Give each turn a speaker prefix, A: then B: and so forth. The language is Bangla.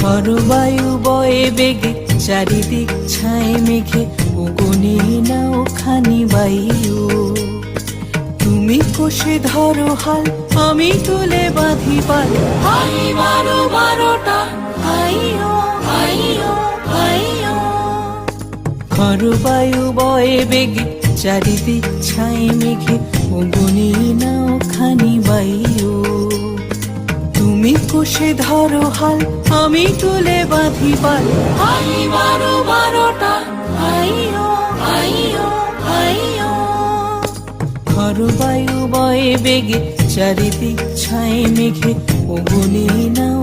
A: বায়ু বয়ে বেগে চারিদিক ছায় মেঘে ওগোনি নাও খানি বায়ু। তুমি কষে ধরো হাল আমি তুলে বাঁধি পাল। হাই মারো বারোটা হাইও হাইও হাইও। বায়ু বয়ে বেগে চারিদিক ছায় মেঘে ওগোনি নাও খানি বায়ু। তুমি কষে ধরো হাল আমি তুলে বাঁধি পাল। হাই মারো বারোটা হাইও হাইও হাইও। বায়ু বয়ে বেগে চারিদিক ছায় মেঘে ওগোনি নাও